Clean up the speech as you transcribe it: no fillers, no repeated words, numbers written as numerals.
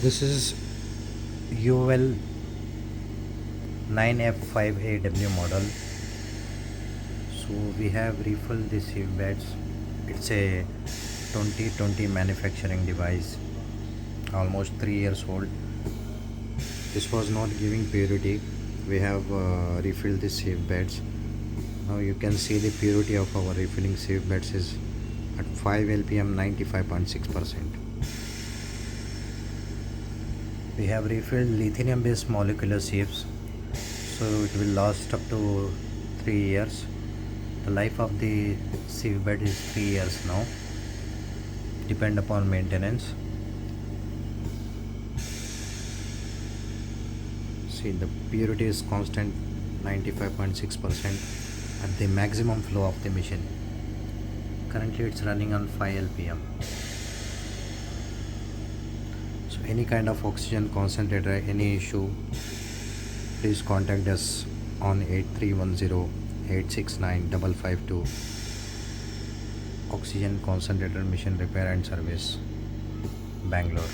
This is Yuwell 9F-5AW model. So we have refilled the sieve beds. It's a 2020 manufacturing device, almost 3 years old. This was not giving purity. We have refilled the sieve beds. Now you can see the purity of our refilling sieve beds is at 5 lpm 95.6%. We have refilled lithium based molecular sieves, so it will last up to 3 years. The life of the sieve bed is 3 years now, depend upon maintenance. See, the purity is constant 95.6% at the maximum flow of the machine. Currently it's running on 5 lpm. So any kind of oxygen concentrator, any issue, please contact us on 8310-869-552. Oxygen concentrator mission repair and service, Bangalore.